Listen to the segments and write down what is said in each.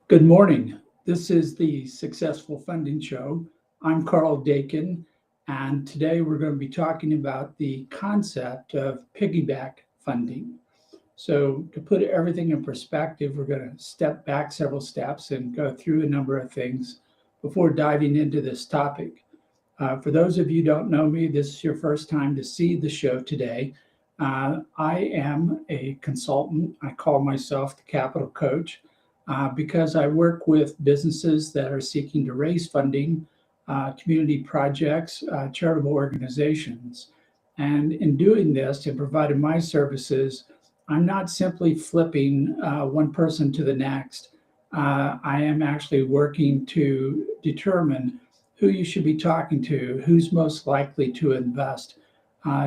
Good morning. This is the Successful Funding Show. I'm Karl Dakin, and today we're going to be talking about the concept of piggyback funding. So, to put everything in perspective, we're going to step back several steps and go through a number of things before diving into this topic. For those of you who don't know me, this is your first time to see the show today. I am a consultant. I call myself the capital coach because I work with businesses that are seeking to raise funding, community projects, charitable organizations. And in doing this and providing my services, I'm not simply flipping one person to the next. I am actually working to determine who you should be talking to, who's most likely to invest,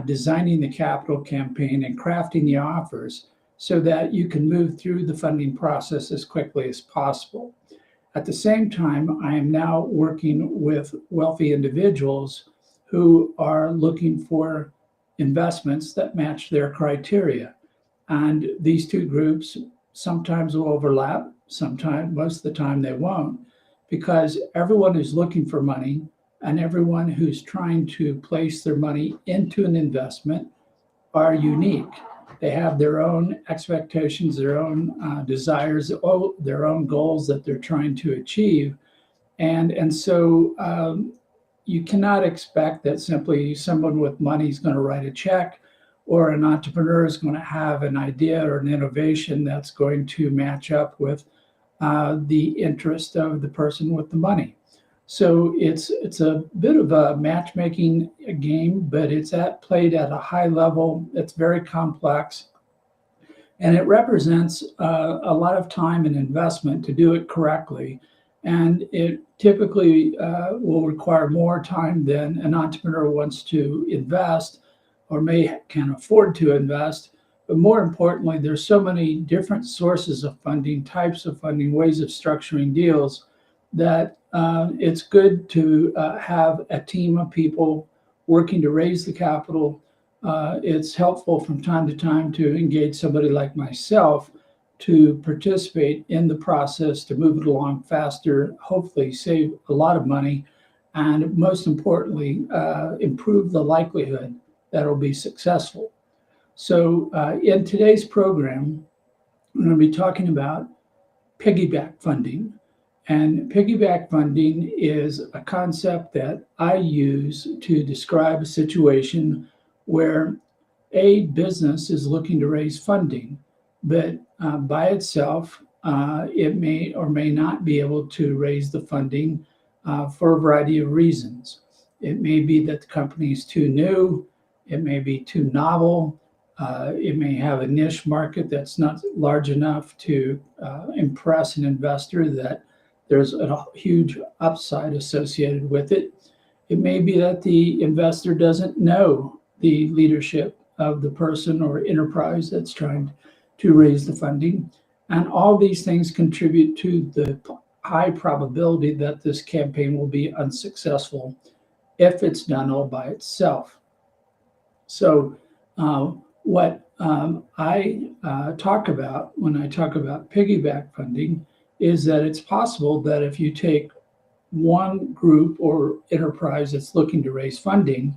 designing the capital campaign and crafting the offers so that you can move through the funding process as quickly as possible. At the same time, I am now working with wealthy individuals who are looking for investments that match their criteria. And these two groups sometimes will overlap, sometimes, most of the time they won't, because everyone who's looking for money and everyone who's trying to place their money into an investment are unique. They have their own expectations, their own desires, their own goals that they're trying to achieve. And so you cannot expect that simply someone with money is going to write a check or an entrepreneur is going to have an idea or an innovation that's going to match up with the interest of the person with the money. So it's a bit of a matchmaking game, but it's played at a high level. It's very complex, and it represents a lot of time and investment to do it correctly. And it typically will require more time than an entrepreneur wants to invest or can afford to invest. But more importantly, there's so many different sources of funding, types of funding, ways of structuring deals that it's good to have a team of people working to raise the capital. It's helpful from time to time to engage somebody like myself to participate in the process, to move it along faster, hopefully save a lot of money, and most importantly, improve the likelihood that it'll be successful. So in today's program, I'm going to be talking about piggyback funding. And piggyback funding is a concept that I use to describe a situation where a business is looking to raise funding, but by itself, it may or may not be able to raise the funding for a variety of reasons. It may be that the company is too new, it may be too novel, it may have a niche market that's not large enough to impress an investor that there's a huge upside associated with it. It may be that the investor doesn't know the leadership of the person or enterprise that's trying to raise the funding. And all these things contribute to the high probability that this campaign will be unsuccessful if it's done all by itself. So what I talk about when I talk about piggyback funding is that it's possible that if you take one group or enterprise that's looking to raise funding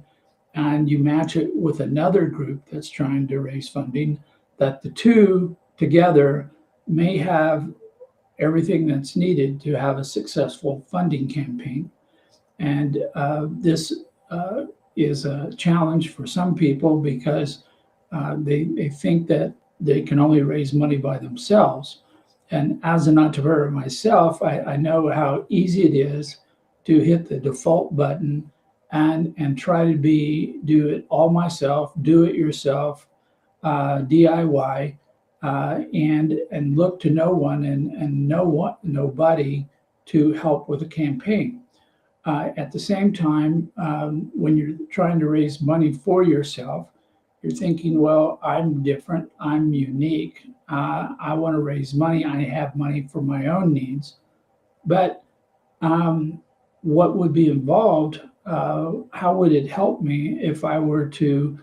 and you match it with another group that's trying to raise funding, that the two together may have everything that's needed to have a successful funding campaign. And this is a challenge for some people because they think that they can only raise money by themselves. And as an entrepreneur myself, I know how easy it is to hit the default button and try to do it all myself, do it yourself, DIY, and look to no one and nobody to help with a campaign. At the same time, when you're trying to raise money for yourself, you're thinking, well, I'm different, I'm unique, I want to raise money, I have money for my own needs. But what would be involved, how would it help me if I were to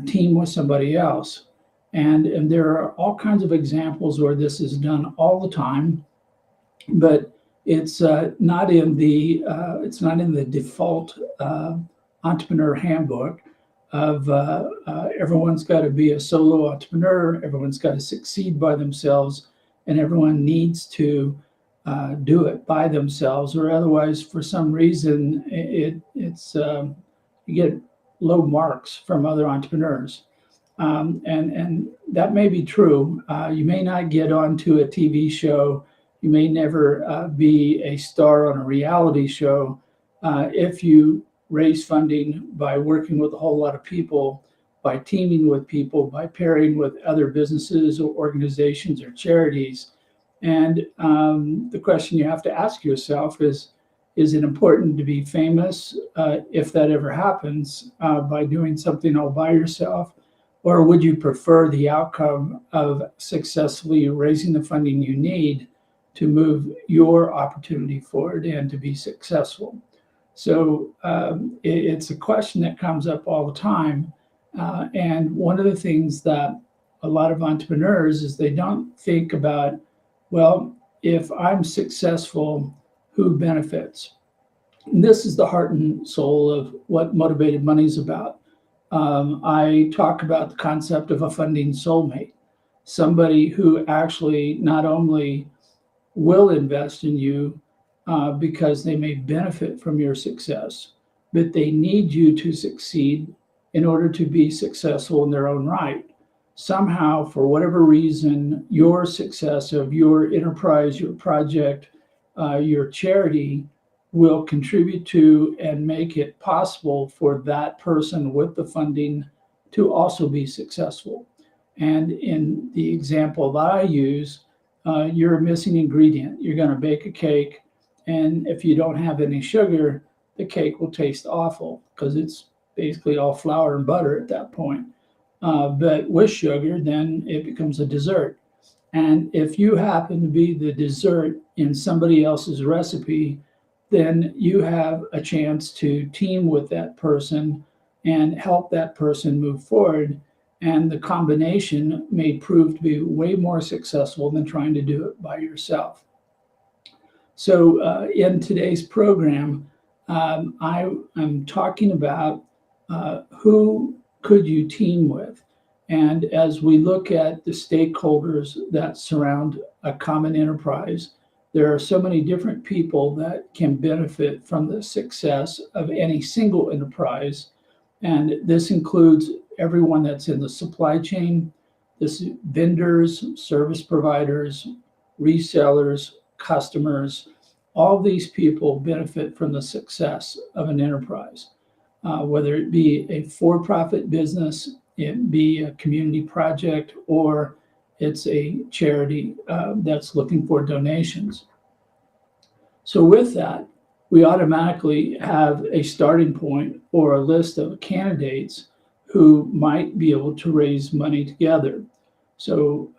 team with somebody else? And there are all kinds of examples where this is done all the time. but it's not in the default entrepreneur handbook of everyone's got to be a solo entrepreneur, everyone's got to succeed by themselves, and everyone needs to do it by themselves, or otherwise, for some reason, it's you get low marks from other entrepreneurs. And that may be true. You may not get onto a TV show. You may never be a star on a reality show if you raise funding by working with a whole lot of people, by teaming with people, by pairing with other businesses or organizations or charities. And the question you have to ask yourself is it important to be famous if that ever happens by doing something all by yourself? Or would you prefer the outcome of successfully raising the funding you need to move your opportunity forward and to be successful? So it's a question that comes up all the time. And one of the things that a lot of entrepreneurs is they don't think about, well, if I'm successful, who benefits? And this is the heart and soul of what Motivated Money is about. I talk about the concept of a funding soulmate, somebody who actually not only will invest in you because they may benefit from your success, but they need you to succeed in order to be successful in their own right. Somehow, for whatever reason, your success of your enterprise, your project, your charity will contribute to and make it possible for that person with the funding to also be successful. And in the example that I use, you're a missing ingredient. You're going to bake a cake, and if you don't have any sugar, the cake will taste awful because it's basically all flour and butter at that point. But with sugar, then it becomes a dessert. And if you happen to be the dessert in somebody else's recipe, then you have a chance to team with that person and help that person move forward. And the combination may prove to be way more successful than trying to do it by yourself. So in today's program, I'm talking about who could you team with? And as we look at the stakeholders that surround a common enterprise, there are so many different people that can benefit from the success of any single enterprise. And this includes everyone that's in the supply chain, this vendors, service providers, resellers, customers. All these people benefit from the success of an enterprise, whether it be a for-profit business, it be a community project, or it's a charity that's looking for donations. So with that, we automatically have a starting point or a list of candidates who might be able to raise money together. So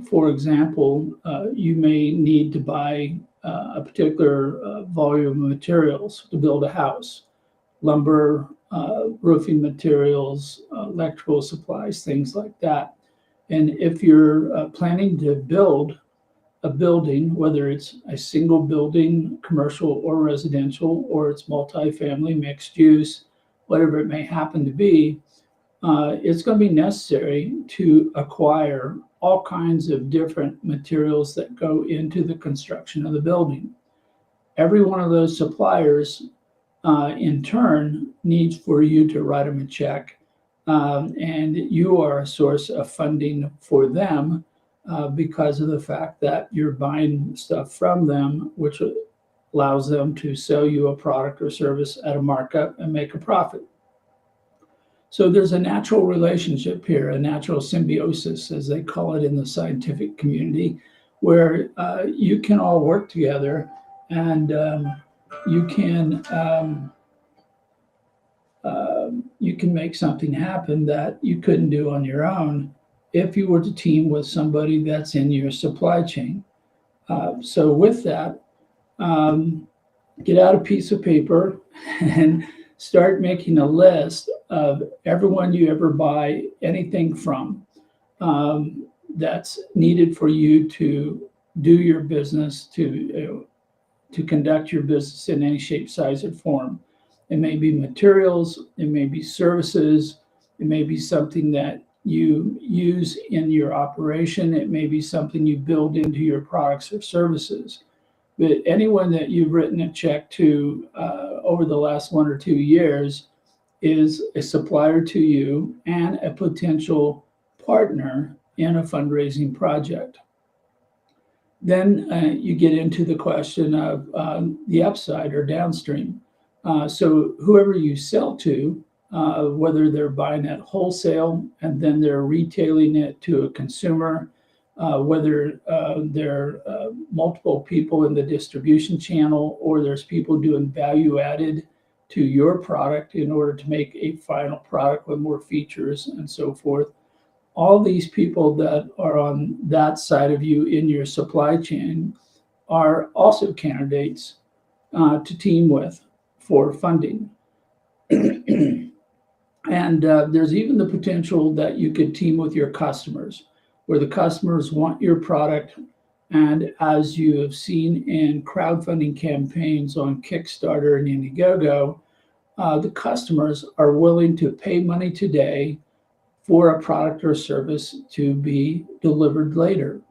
for example, you may need to buy a particular volume of materials to build a house, lumber, roofing materials, electrical supplies, things like that. And if you're planning to build a building, whether it's a single building, commercial or residential, or it's multifamily, mixed use, whatever it may happen to be, it's going to be necessary to acquire all kinds of different materials that go into the construction of the building. Every one of those suppliers, in turn, needs for you to write them a check, and you are a source of funding for them because of the fact that you're buying stuff from them, which allows them to sell you a product or service at a markup and make a profit. So there's a natural relationship here, a natural symbiosis, as they call it in the scientific community, where you can all work together and you can make something happen that you couldn't do on your own if you were to team with somebody that's in your supply chain. So with that, get out a piece of paper and start making a list of everyone you ever buy anything from that's needed for you to do your business, to conduct your business in any shape, size, or form. It may be materials, it may be services, it may be something that you use in your operation, it may be something you build into your products or services. But anyone that you've written a check to over the last 1 or 2 years is a supplier to you and a potential partner in a fundraising project. Then you get into the question of the upside or downstream. So whoever you sell to, whether they're buying at wholesale and then they're retailing it to a consumer, whether there are multiple people in the distribution channel, or there's people doing value added to your product in order to make a final product with more features and so forth. All these people that are on that side of you in your supply chain are also candidates to team with for funding. And there's even the potential that you could team with your customers, where the customers want your product. And as you have seen in crowdfunding campaigns on Kickstarter and Indiegogo, the customers are willing to pay money today for a product or service to be delivered later.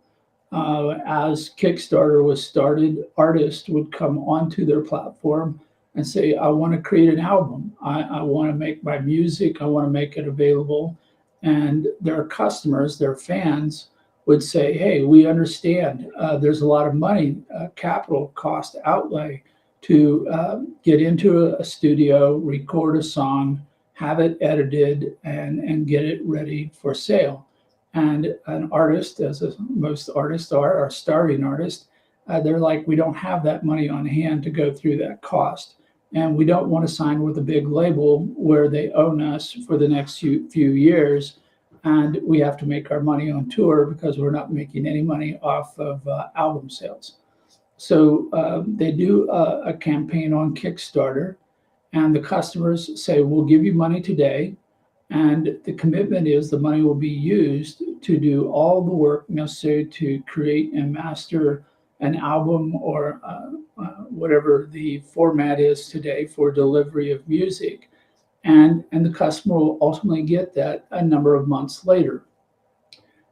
As Kickstarter was started, artists would come onto their platform and say, I want to create an album. I want to make my music. I want to make it available. And their customers, their fans, would say, hey, we understand there's a lot of money, capital cost outlay to get into a studio, record a song, have it edited, and get it ready for sale. And an artist, as most artists are starving artists, they're like, we don't have that money on hand to go through that cost. And we don't want to sign with a big label where they own us for the next few years. And we have to make our money on tour because we're not making any money off of album sales. So they do a campaign on Kickstarter, and the customers say, we'll give you money today. And the commitment is the money will be used to do all the work necessary to create and master an album or whatever the format is today for delivery of music. And the customer will ultimately get that a number of months later.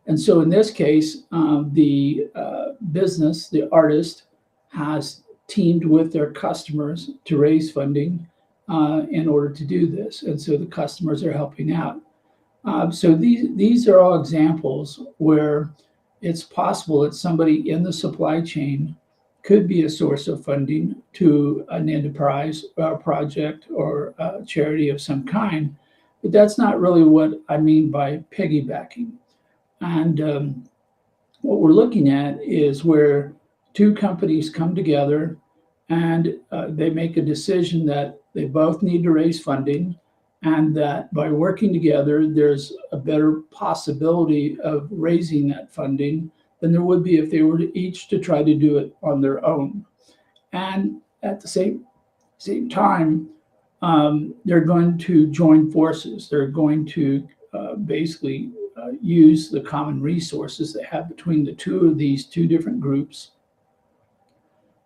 And so in this case, the business, the artist, has teamed with their customers to raise funding in order to do this. And so the customers are helping out. So these are all examples where it's possible that somebody in the supply chain could be a source of funding to an enterprise or project or a charity of some kind. But that's not really what I mean by piggybacking. And what we're looking at is where two companies come together and they make a decision that they both need to raise funding, and that by working together, there's a better possibility of raising that funding than there would be if they were to each to try to do it on their own. And at the same time, they're going to join forces. They're going to basically use the common resources they have between the two of these two different groups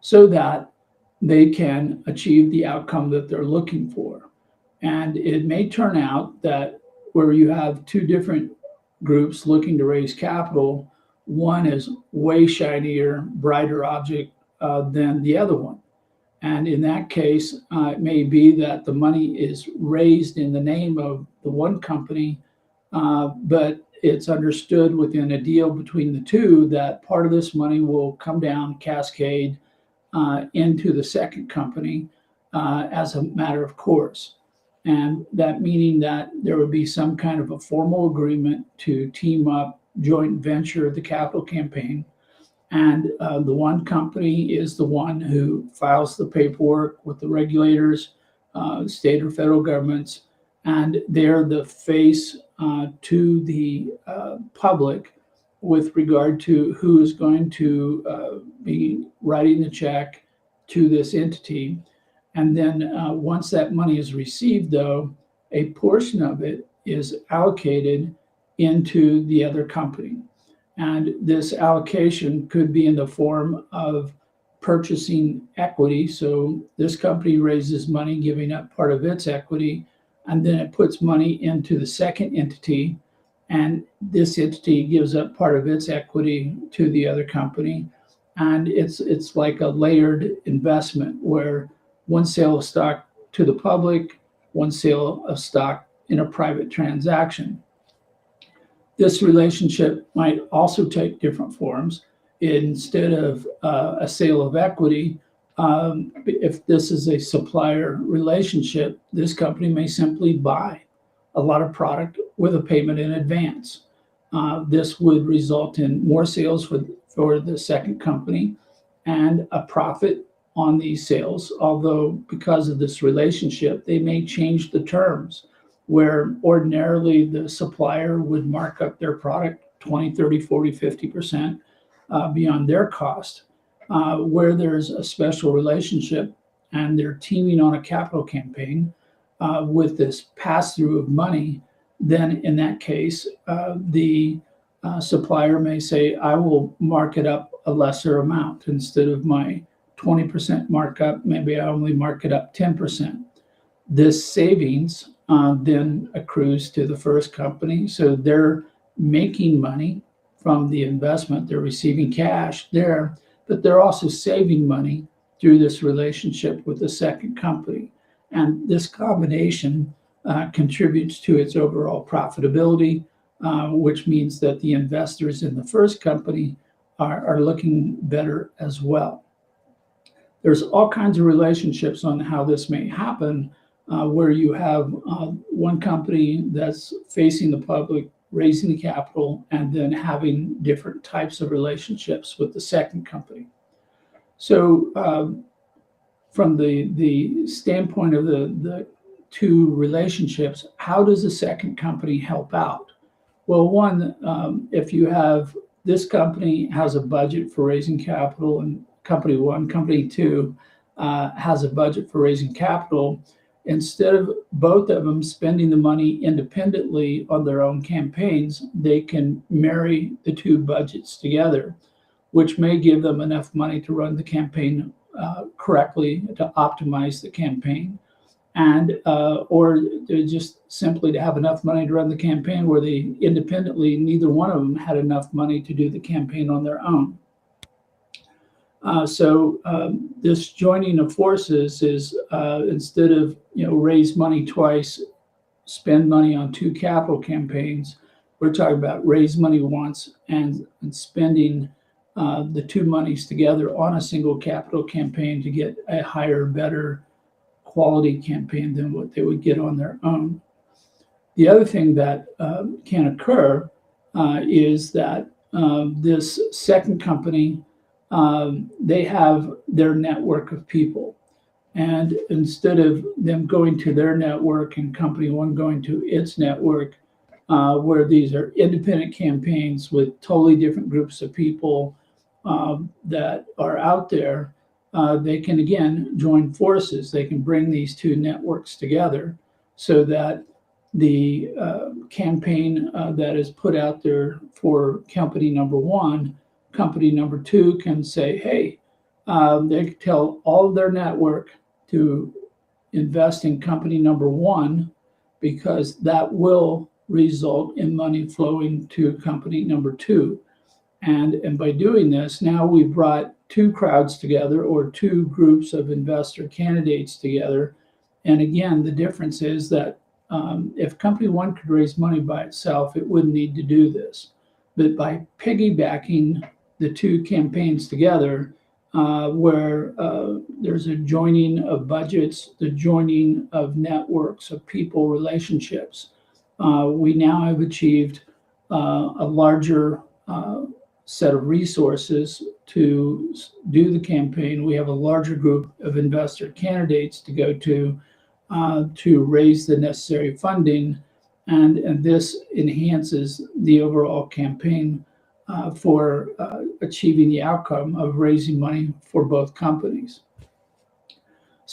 so that they can achieve the outcome that they're looking for. And it may turn out that where you have two different groups looking to raise capital, one is way shinier, brighter object than the other one. And in that case, it may be that the money is raised in the name of the one company, but it's understood within a deal between the two that part of this money will come down, cascade into the second company as a matter of course. And that meaning that there would be some kind of a formal agreement to team up, joint venture the capital campaign. And the one company is the one who files the paperwork with the regulators, state or federal governments, and they're the face to the public with regard to who is going to be writing the check to this entity. And then once that money is received, though, a portion of it is allocated into the other company. And this allocation could be in the form of purchasing equity. So this company raises money, giving up part of its equity, and then it puts money into the second entity, and this entity gives up part of its equity to the other company. And it's like a layered investment where one sale of stock to the public, one sale of stock in a private transaction. This relationship might also take different forms. Instead of a sale of equity, if this is a supplier relationship, this company may simply buy a lot of product with a payment in advance. This would result in more sales for the second company and a profit on these sales, although because of this relationship, they may change the terms where ordinarily the supplier would mark up their product 20, 30, 40, 50% beyond their cost. Where there's a special relationship and they're teaming on a capital campaign with this pass-through of money, then in that case, the supplier may say, I will mark it up a lesser amount. Instead of my 20% markup, maybe I only mark it up 10%. This savings then accrues to the first company. So they're making money from the investment. They're receiving cash there, but they're also saving money through this relationship with the second company. And this combination contributes to its overall profitability, which means that the investors in the first company are looking better as well. There's all kinds of relationships on how this may happen, where you have one company that's facing the public, raising the capital, and then having different types of relationships with the second company. So from the standpoint of the two relationships, how does the second company help out? Well, one, if you have this company has a budget for raising capital, and company one, company two has a budget for raising capital, instead of both of them spending the money independently on their own campaigns, they can marry the two budgets together, which may give them enough money to run the campaign correctly, to optimize the campaign, and or just simply to have enough money to run the campaign where they independently, neither one of them had enough money to do the campaign on their own. So this joining of forces is instead of raise money twice, spend money on two capital campaigns, we're talking about raise money once and spending the two monies together on a single capital campaign to get a higher, better quality campaign than what they would get on their own. The other thing that can occur is that this second company, they have their network of people. And instead of them going to their network and company one going to its network, where these are independent campaigns with totally different groups of people that are out there, they can again join forces. They can bring these two networks together so that the campaign that is put out there for company number one, company number two can say, hey, they can tell all of their network to invest in company number one, because that will result in money flowing to company number two. And by doing this, now we've brought two crowds together, or two groups of investor candidates together. And again, the difference is that if company one could raise money by itself, it wouldn't need to do this. But by piggybacking the two campaigns together, where there's a joining of budgets, the joining of networks of people, relationships, we now have achieved a larger set of resources to do the campaign. We have a larger group of investor candidates to go to raise the necessary funding, and this enhances the overall campaign for achieving the outcome of raising money for both companies.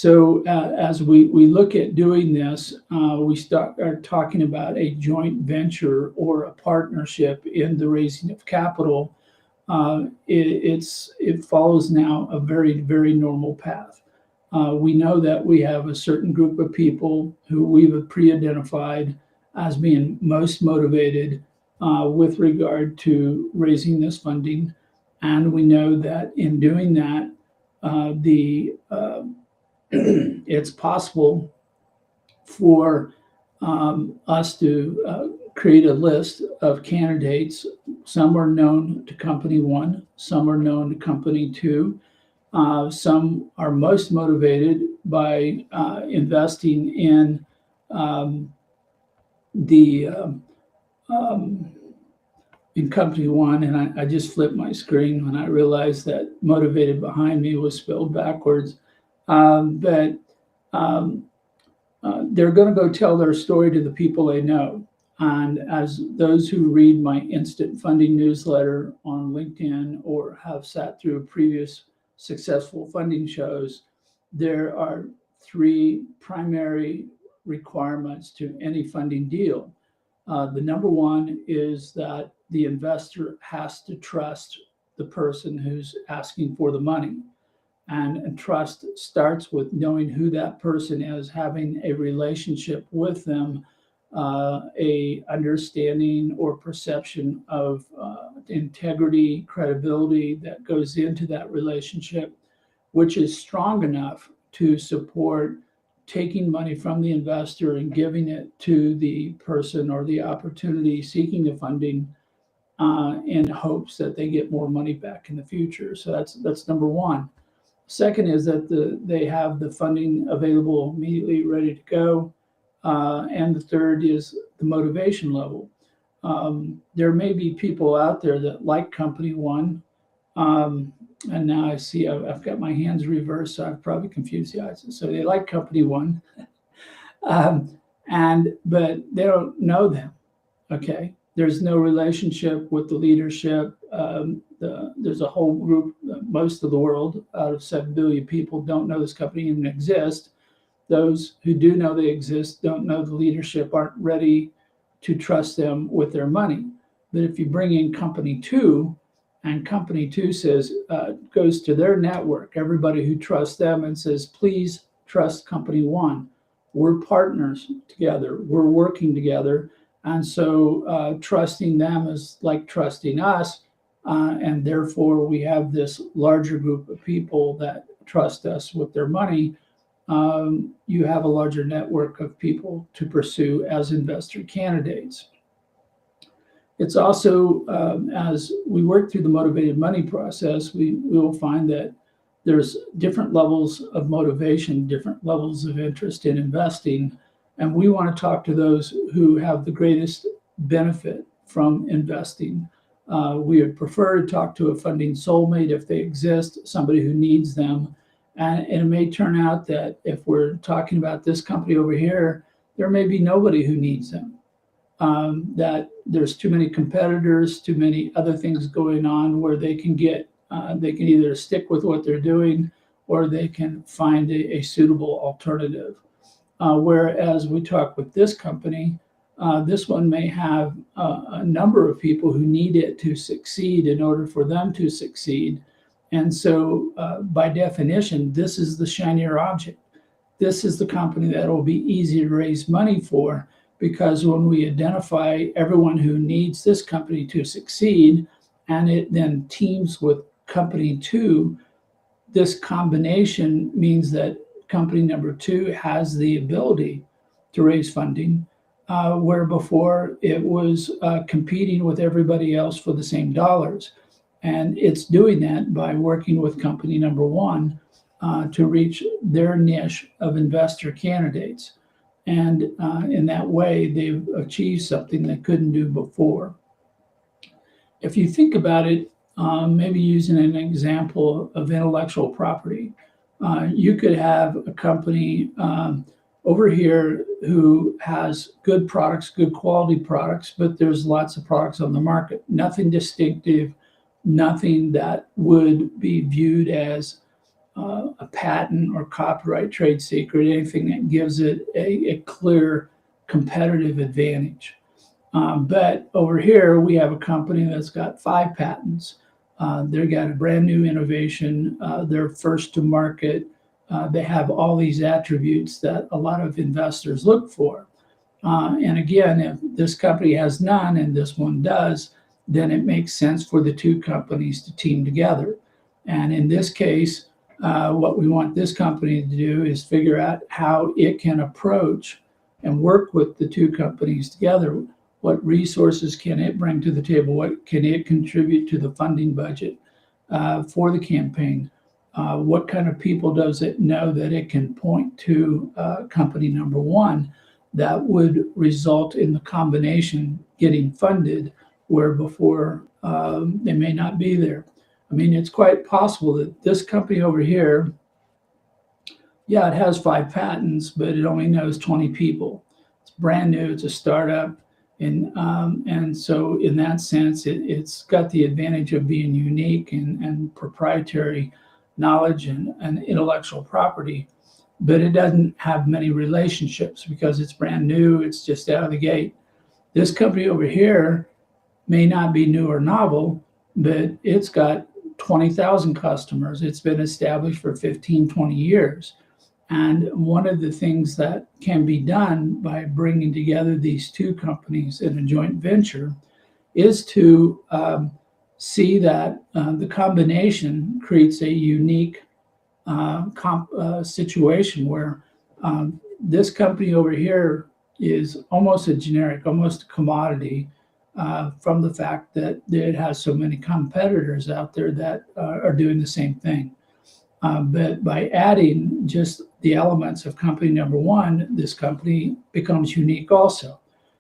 So as we look at doing this, we are talking about a joint venture or a partnership in the raising of capital. It follows now a very, very normal path. We know that we have a certain group of people who we've pre-identified as being most motivated with regard to raising this funding. And we know that in doing that, it's possible for us to create a list of candidates. Some are known to company one, some are known to company two. Some are most motivated by investing in the in company one, and I just flipped my screen when I realized that motivated behind me was spelled backwards. But they're going to go tell their story to the people they know. And as those who read my instant funding newsletter on LinkedIn or have sat through previous successful funding shows, there are three primary requirements to any funding deal. The number one is that the investor has to trust the person who's asking for the money. And trust starts with knowing who that person is, having a relationship with them, a understanding or perception of integrity, credibility that goes into that relationship, which is strong enough to support taking money from the investor and giving it to the person or the opportunity seeking the funding in hopes that they get more money back in the future. So that's number one. Second is that they have the funding available immediately, ready to go. And the third is the motivation level. There may be people out there that like company one. And now I see I've got my hands reversed, so I've probably confused the eyes. So they like company one, but they don't know them. Okay, there's no relationship with the leadership. There's a whole group, most of the world, out of 7 billion people, don't know this company even exists. Those who do know they exist don't know the leadership, aren't ready to trust them with their money. But if you bring in company two, and company two says, goes to their network, everybody who trusts them, and says, please trust company one. We're partners together. We're working together. And so trusting them is like trusting us. And therefore, we have this larger group of people that trust us with their money. You have a larger network of people to pursue as investor candidates. It's also, as we work through the motivated money process, we will find that there's different levels of motivation, different levels of interest in investing. And we want to talk to those who have the greatest benefit from investing. We would prefer to talk to a funding soulmate if they exist, somebody who needs them. And it may turn out that if we're talking about this company over here, there may be nobody who needs them. That there's too many competitors, too many other things going on where they can either stick with what they're doing or they can find a suitable alternative. Whereas we talk with this company, this one may have a number of people who need it to succeed in order for them to succeed. And so by definition, this is the shinier object. This is the company that will be easy to raise money for, because when we identify everyone who needs this company to succeed, and it then teams with company two, this combination means that company number two has the ability to raise funding, where before it was competing with everybody else for the same dollars. And it's doing that by working with company number one to reach their niche of investor candidates. And in that way, they've achieved something they couldn't do before. If you think about it, maybe using an example of intellectual property, you could have a company over here who has good products, good quality products, but there's lots of products on the market, nothing distinctive, nothing that would be viewed as a patent or copyright, trade secret, anything that gives it a clear competitive advantage. But over here, we have a company that's got 5 patents. They've got a brand new innovation. They're first to market. They have all these attributes that a lot of investors look for. And again, if this company has none and this one does, then it makes sense for the 2 companies to team together. And in this case, what we want this company to do is figure out how it can approach and work with the 2 companies together. What resources can it bring to the table? What can it contribute to the funding budget for the campaign? What kind of people does it know that it can point to company number 1 that would result in the combination getting funded, where before they may not be there? I mean, it's quite possible that this company over here, yeah, it has 5 patents, but it only knows 20 people. It's brand new, it's a startup. And so in that sense, it's got the advantage of being unique and proprietary knowledge and intellectual property, but it doesn't have many relationships because it's brand new, it's just out of the gate. This company over here may not be new or novel, but it's got 20,000 customers. It's been established for 15, 20 years. And one of the things that can be done by bringing together these 2 companies in a joint venture is to see that the combination creates a unique situation where this company over here is almost a generic, almost a commodity from the fact that it has so many competitors out there that are doing the same thing. But by adding just the elements of company number 1, this company becomes unique also.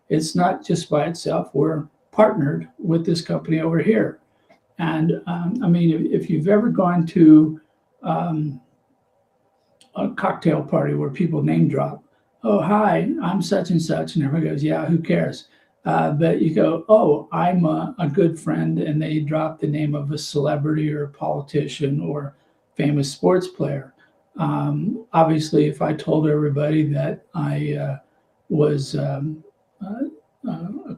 It's not just by itself. We're partnered with this company over here. And I mean, if you've ever gone to a cocktail party where people name drop, oh, hi, I'm such and such. And everyone goes, yeah, who cares? But you go, oh, I'm a good friend. And they drop the name of a celebrity or a politician or famous sports player. Obviously, if I told everybody that I was a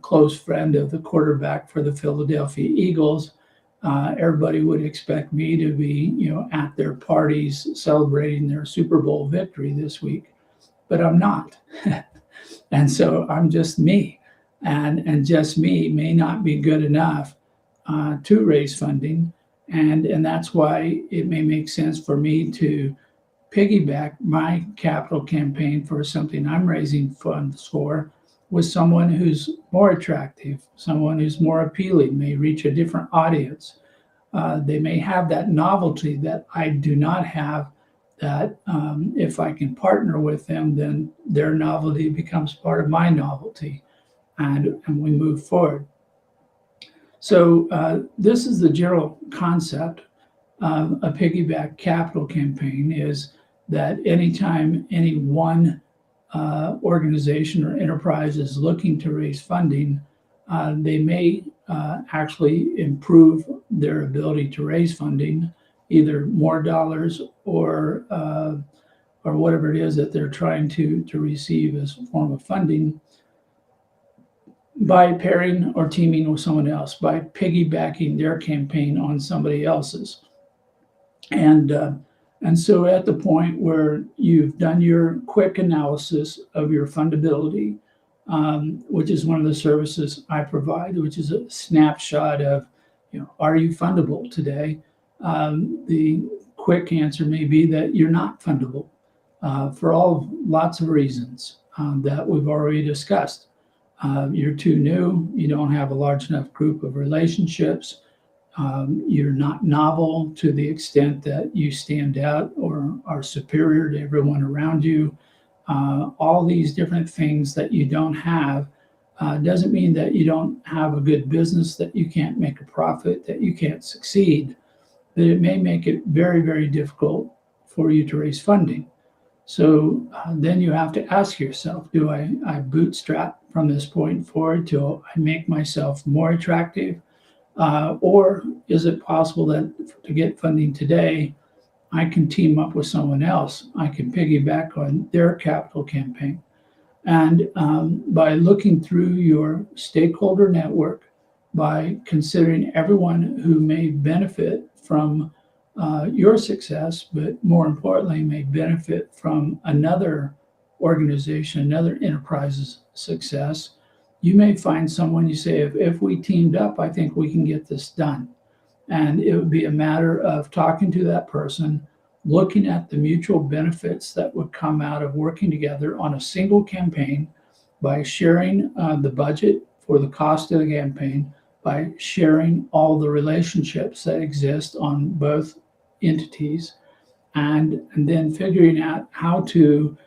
close friend of the quarterback for the Philadelphia Eagles, everybody would expect me to be, at their parties celebrating their Super Bowl victory this week, but I'm not. And so I'm just me, and just me may not be good enough to raise funding. And that's why it may make sense for me to piggyback my capital campaign for something I'm raising funds for with someone who's more attractive, someone who's more appealing, may reach a different audience. They may have that novelty that I do not have, that if I can partner with them, then their novelty becomes part of my novelty, and we move forward. So this is the general concept of a piggyback capital campaign, is that anytime any one organization or enterprise is looking to raise funding, they may actually improve their ability to raise funding, either more dollars or whatever it is that they're trying to receive as a form of funding, by pairing or teaming with someone else, by piggybacking their campaign on somebody else's. And so at the point where you've done your quick analysis of your fundability, which is one of the services I provide, which is a snapshot of, are you fundable today? The quick answer may be that you're not fundable for lots of reasons that we've already discussed. You're too new. You don't have a large enough group of relationships. You're not novel to the extent that you stand out or are superior to everyone around you. All these different things that you don't have doesn't mean that you don't have a good business, that you can't make a profit, that you can't succeed, but it may make it very, very difficult for you to raise funding. So then you have to ask yourself, do I bootstrap from this point forward till I make myself more attractive? Or is it possible that to get funding today, I can team up with someone else. I can piggyback on their capital campaign. And by looking through your stakeholder network, by considering everyone who may benefit from your success, but more importantly, may benefit from another organization, another enterprise's success, you may find someone you say, if we teamed up, I think we can get this done. And it would be a matter of talking to that person, looking at the mutual benefits that would come out of working together on a single campaign by sharing the budget for the cost of the campaign, by sharing all the relationships that exist on both entities, and then figuring out how to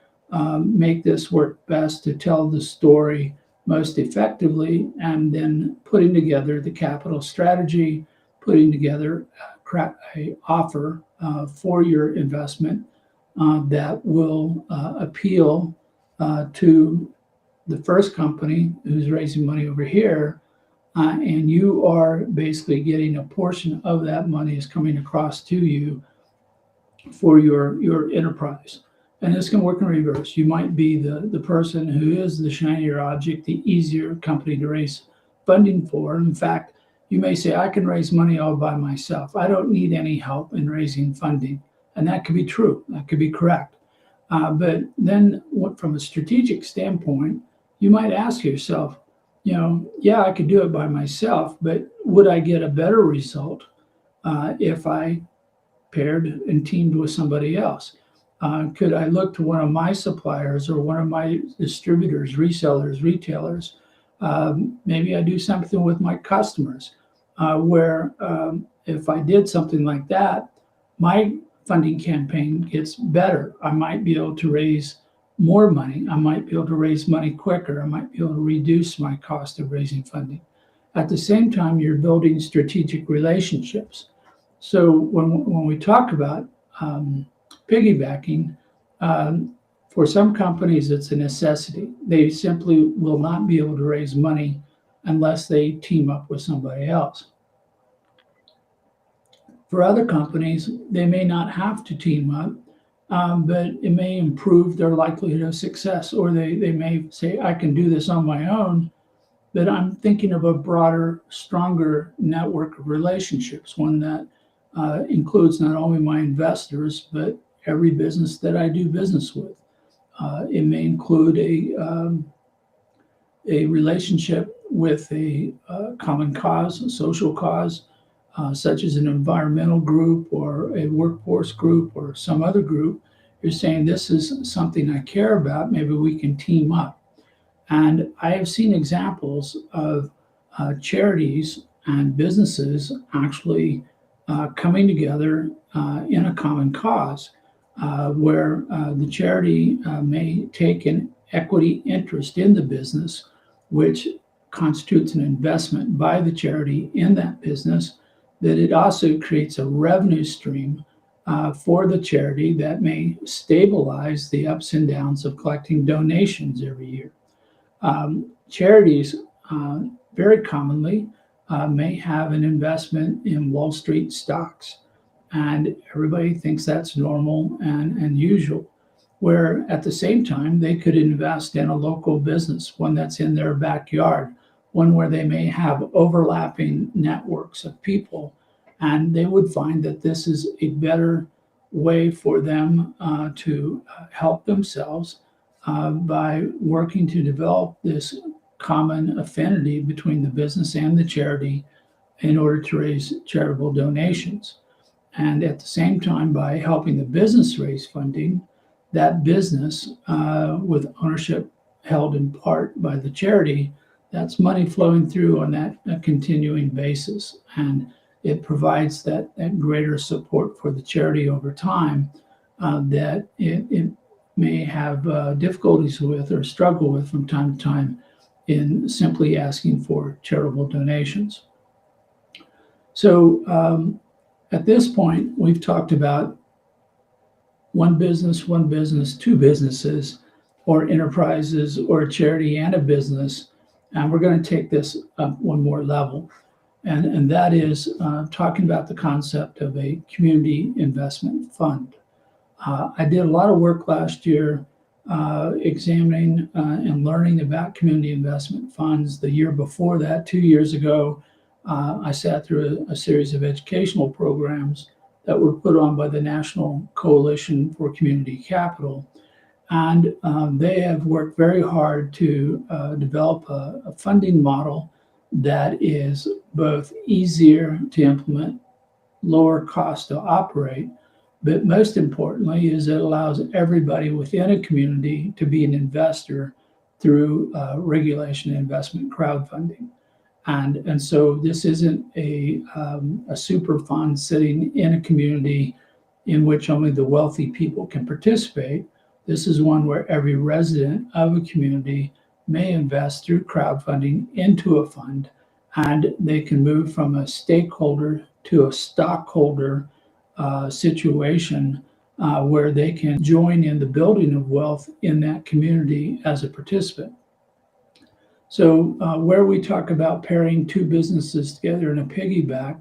make this work best to tell the story most effectively, and then putting together the capital strategy, putting together a offer for your investment that will appeal to the first company who's raising money over here, and you are basically getting a portion of that money is coming across to you for your enterprise. And this can work in reverse. You might be the person who is the shinier object, the easier company to raise funding for. In fact, you may say, I can raise money all by myself. I don't need any help in raising funding. And that could be true. That could be correct. But then from a strategic standpoint, you might ask yourself, yeah, I could do it by myself, but would I get a better result if I paired and teamed with somebody else? Could I look to one of my suppliers or one of my distributors, resellers, retailers? Maybe I do something with my customers where if I did something like that, my funding campaign gets better. I might be able to raise more money. I might be able to raise money quicker. I might be able to reduce my cost of raising funding. At the same time, you're building strategic relationships. So when we talk about piggybacking, for some companies, it's a necessity. They simply will not be able to raise money unless they team up with somebody else. For other companies, they may not have to team up, but it may improve their likelihood of success, or they may say, I can do this on my own, but I'm thinking of a broader, stronger network of relationships, one that includes not only my investors, but every business that I do business with. It may include a relationship with a common cause, a social cause, such as an environmental group or a workforce group or some other group. You're saying this is something I care about, maybe we can team up. And I have seen examples of charities and businesses actually coming together in a common cause, where the charity may take an equity interest in the business, which constitutes an investment by the charity in that business, that it also creates a revenue stream for the charity that may stabilize the ups and downs of collecting donations every year. Charities very commonly may have an investment in Wall Street stocks, and everybody thinks that's normal and usual, where at the same time they could invest in a local business, one that's in their backyard, one where they may have overlapping networks of people, and they would find that this is a better way for them to help themselves by working to develop this common affinity between the business and the charity in order to raise charitable donations. And at the same time, by helping the business raise funding, that business with ownership held in part by the charity, that's money flowing through on that continuing basis. And it provides that greater support for the charity over time that it may have difficulties with or struggle with from time to time in simply asking for charitable donations. So at this point, we've talked about one business, two businesses, or enterprises, or a charity and a business. And we're going to take this up one more level. and that is talking about the concept of a community investment fund. I did a lot of work last year examining and learning about community investment funds. The year before that, 2 years ago, I sat through a series of educational programs that were put on by the National Coalition for Community Capital. And they have worked very hard to develop a funding model that is both easier to implement, lower cost to operate, but most importantly is it allows everybody within a community to be an investor through regulation and investment crowdfunding. And so this isn't a super fund sitting in a community in which only the wealthy people can participate. This is one where every resident of a community may invest through crowdfunding into a fund, and they can move from a stakeholder to a stockholder situation where they can join in the building of wealth in that community as a participant. So where we talk about pairing two businesses together in a piggyback,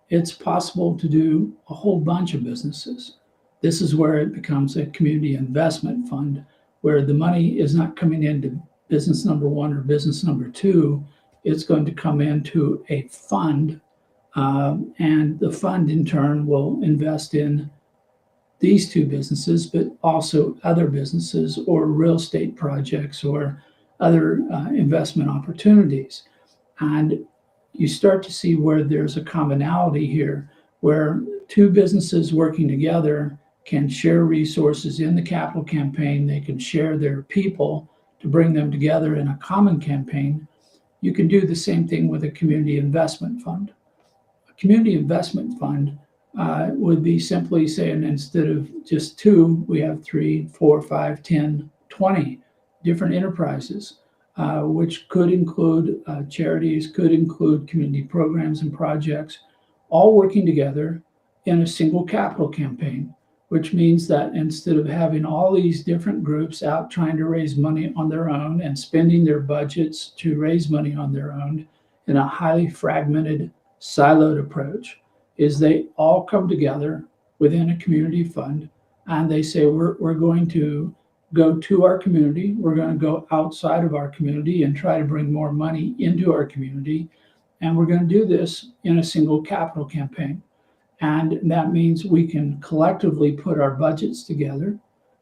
it's possible to do a whole bunch of businesses. This is where it becomes a community investment fund, where the money is not coming into business number one or business number two. It's going to come into a fund, and the fund in turn will invest in these two businesses, but also other businesses or real estate projects or other investment opportunities. And you start to see where there's a commonality here, where two businesses working together can share resources in the capital campaign. They can share their people to bring them together in a common campaign. You can do the same thing with a community investment fund. A community investment fund would be simply saying, instead of just two, we have 3, 4, 5, 10, 20 different enterprises, which could include charities, could include community programs and projects, all working together in a single capital campaign, which means that instead of having all these different groups out trying to raise money on their own and spending their budgets to raise money on their own in a highly fragmented, siloed approach, is they all come together within a community fund and they say, we're going to go to our community, we're going to go outside of our community and try to bring more money into our community, and we're going to do this in a single capital campaign. And that means we can collectively put our budgets together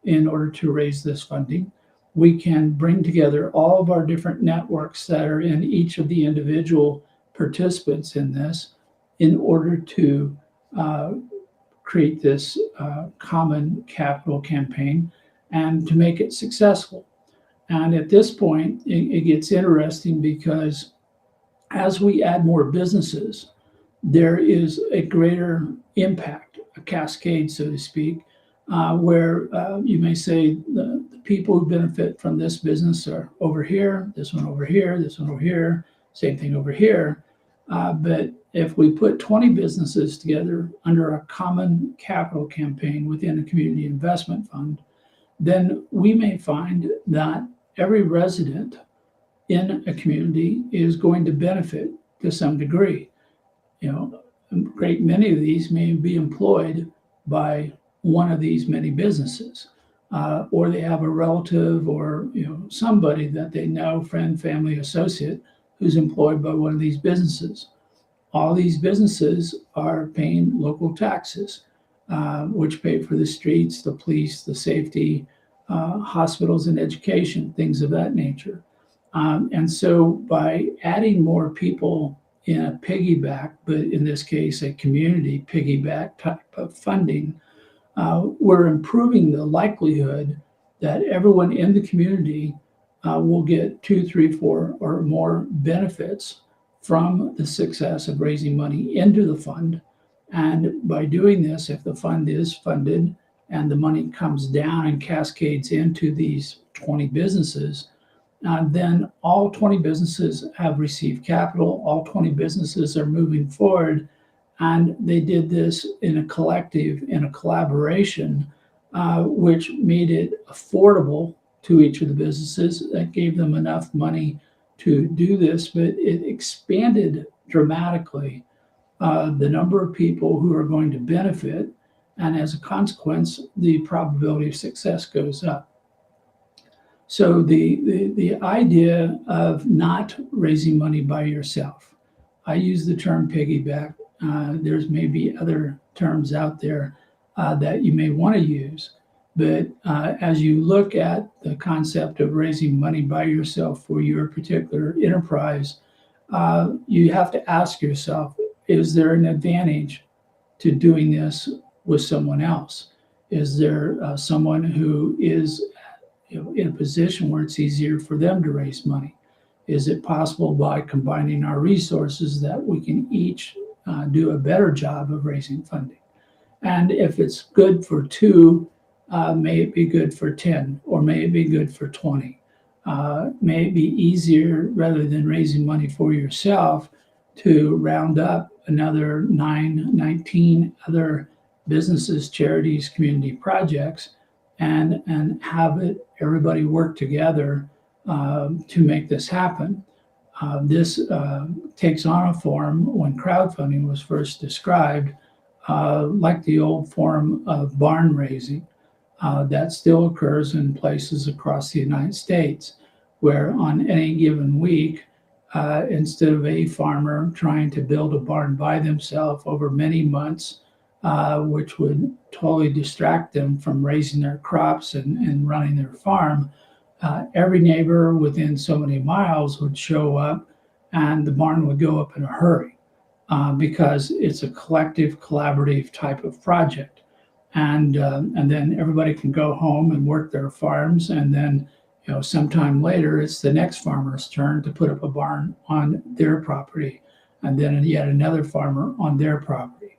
in order to raise this funding. We can bring together all of our different networks that are in each of the individual participants in this in order to create this common capital campaign and to make it successful. And at this point, it gets interesting because as we add more businesses, there is a greater impact, a cascade, so to speak, where you may say the people who benefit from this business are over here, this one over here, this one over here, same thing over here. But if we put 20 businesses together under a common capital campaign within a community investment fund, then we may find that every resident in a community is going to benefit to some degree. You know, a great many of these may be employed by one of these many businesses, or they have a relative or somebody that they know, friend, family, associate, who's employed by one of these businesses. All these businesses are paying local taxes, which pay for the streets, the police, the safety, hospitals and education, things of that nature. And so by adding more people in a piggyback, but in this case, a community piggyback type of funding, we're improving the likelihood that everyone in the community will get 2, 3, 4 or more benefits from the success of raising money into the fund. And by doing this, if the fund is funded and the money comes down and cascades into these 20 businesses, then all 20 businesses have received capital, all 20 businesses are moving forward, and they did this in a collective, in a collaboration, which made it affordable to each of the businesses, that gave them enough money to do this, but it expanded dramatically the number of people who are going to benefit, and as a consequence, the probability of success goes up. So the idea of not raising money by yourself, I use the term piggyback. There's maybe other terms out there that you may want to use, but as you look at the concept of raising money by yourself for your particular enterprise, you have to ask yourself, is there an advantage to doing this with someone else? Is there someone who is in a position where it's easier for them to raise money? Is it possible by combining our resources that we can each do a better job of raising funding? And if it's good for two, may it be good for 10, or may it be good for 20? May it be easier, rather than raising money for yourself, to round up another 19 other businesses, charities, community projects, and have everybody work together to make this happen. This takes on a form, when crowdfunding was first described, like the old form of barn raising that still occurs in places across the United States, where on any given week, instead of a farmer trying to build a barn by themselves over many months, which would totally distract them from raising their crops and running their farm, every neighbor within so many miles would show up, and the barn would go up in a hurry because it's a collective, collaborative type of project. And then everybody can go home and work their farms, and then sometime later it's the next farmer's turn to put up a barn on their property, and then yet another farmer on their property.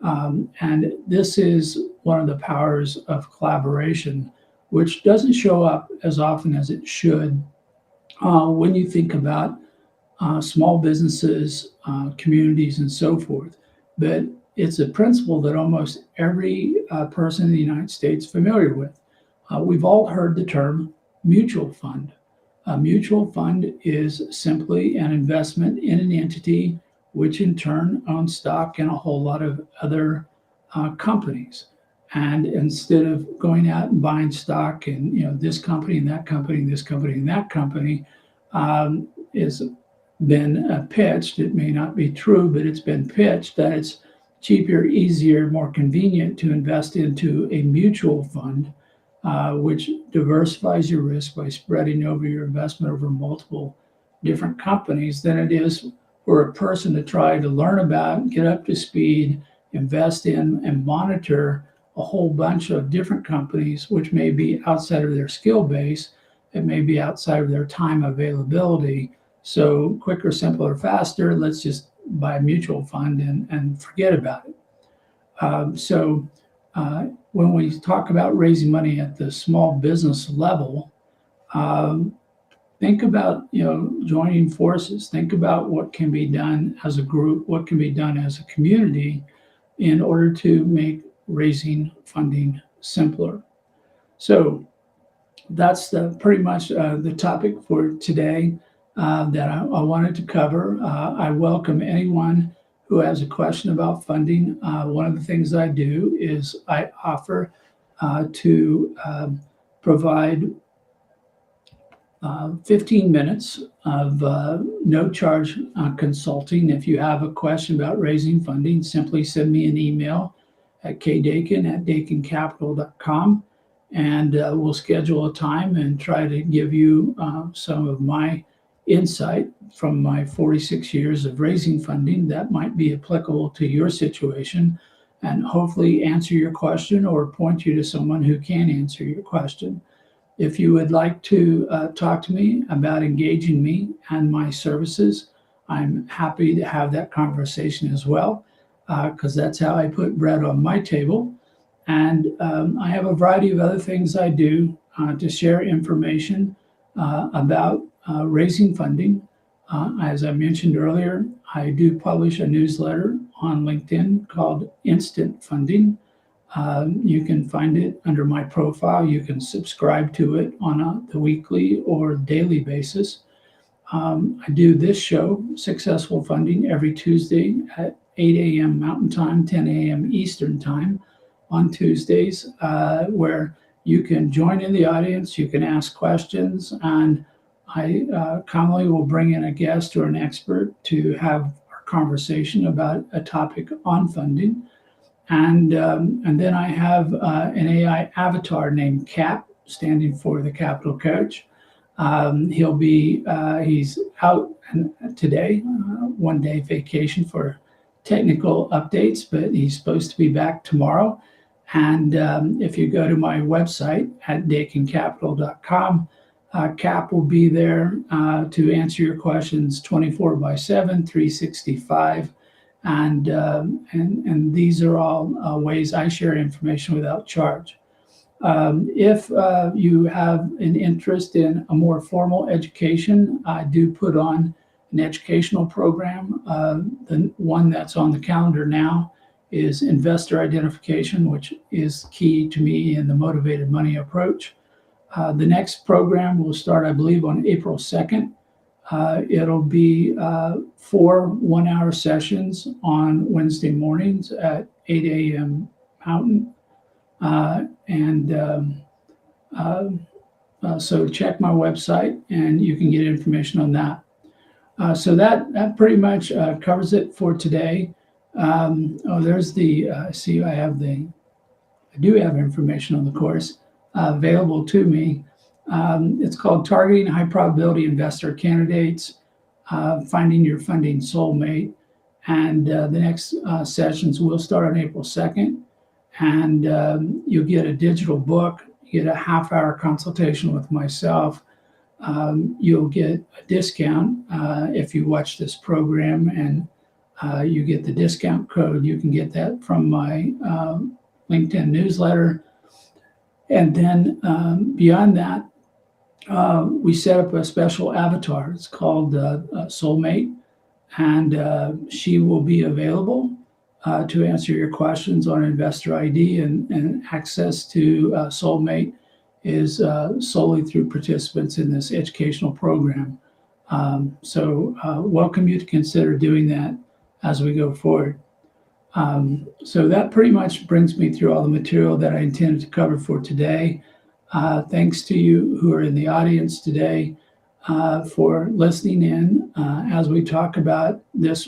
And this is one of the powers of collaboration, which doesn't show up as often as it should when you think about small businesses, communities, and so forth. But it's a principle that almost every person in the United States is familiar with. We've all heard the term mutual fund. A mutual fund is simply an investment in an entity which in turn owns stock in a whole lot of other companies. And instead of going out and buying stock in this company and that company, this company and that company, is been pitched. It may not be true, but it's been pitched that it's cheaper, easier, more convenient to invest into a mutual fund, which diversifies your risk by spreading over your investment over multiple different companies, than it is for a person to try to learn about, get up to speed, invest in, and monitor a whole bunch of different companies, which may be outside of their skill base. It may be outside of their time availability. So quicker, simpler, faster, let's just buy a mutual fund and forget about it. So when we talk about raising money at the small business level, think about joining forces. Think about what can be done as a group, what can be done as a community in order to make raising funding simpler. So that's pretty much the topic for today that I wanted to cover. I welcome anyone who has a question about funding. One of the things I do is I offer to provide 15 minutes of no charge consulting. If you have a question about raising funding, simply send me an email at kdakin@dakincapital.com, and we'll schedule a time and try to give you some of my insight from my 46 years of raising funding that might be applicable to your situation, and hopefully answer your question or point you to someone who can answer your question. If you would like to talk to me about engaging me and my services, I'm happy to have that conversation as well, because that's how I put bread on my table. And I have a variety of other things I do to share information about raising funding. As I mentioned earlier, I do publish a newsletter on LinkedIn called Instant Funding. You can find it under my profile. You can subscribe to it on the weekly or daily basis. I do this show, Successful Funding, every Tuesday at 8 a.m. Mountain Time, 10 a.m. Eastern Time on Tuesdays, where you can join in the audience, you can ask questions, and I commonly will bring in a guest or an expert to have a conversation about a topic on funding. And then I have an AI avatar named Cap, standing for the Capital Coach. He's out today, 1 day vacation for technical updates, but he's supposed to be back tomorrow. And if you go to my website at dakincapital.com, Cap will be there to answer your questions 24/7, 365. And these are all ways I share information without charge. If you have an interest in a more formal education, I do put on an educational program. The one that's on the calendar now is investor identification, which is key to me in the motivated money approach. The next program will start, I believe, on April 2nd. It'll be 4 one-hour sessions on Wednesday mornings at 8 a.m. Mountain. So check my website and you can get information on that. So that pretty much covers it for today. There's the, see, I do have information on the course available to me. It's called Targeting High Probability Investor Candidates, Finding Your Funding Soulmate. And the next sessions will start on April 2nd. And you'll get a digital book, you get a half-hour consultation with myself. You'll get a discount if you watch this program, and you get the discount code. You can get that from my LinkedIn newsletter. And then beyond that, we set up a special avatar. It's called Soulmate, and she will be available to answer your questions on Investor ID, and access to Soulmate is solely through participants in this educational program. So welcome you to consider doing that as we go forward. So that pretty much brings me through all the material that I intended to cover for today. Thanks to you who are in the audience today for listening in as we talk about this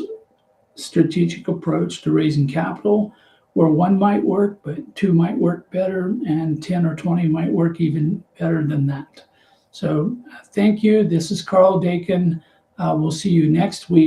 strategic approach to raising capital, where one might work, but two might work better, and 10 or 20 might work even better than that. So thank you. This is Karl Dakin. We'll see you next week.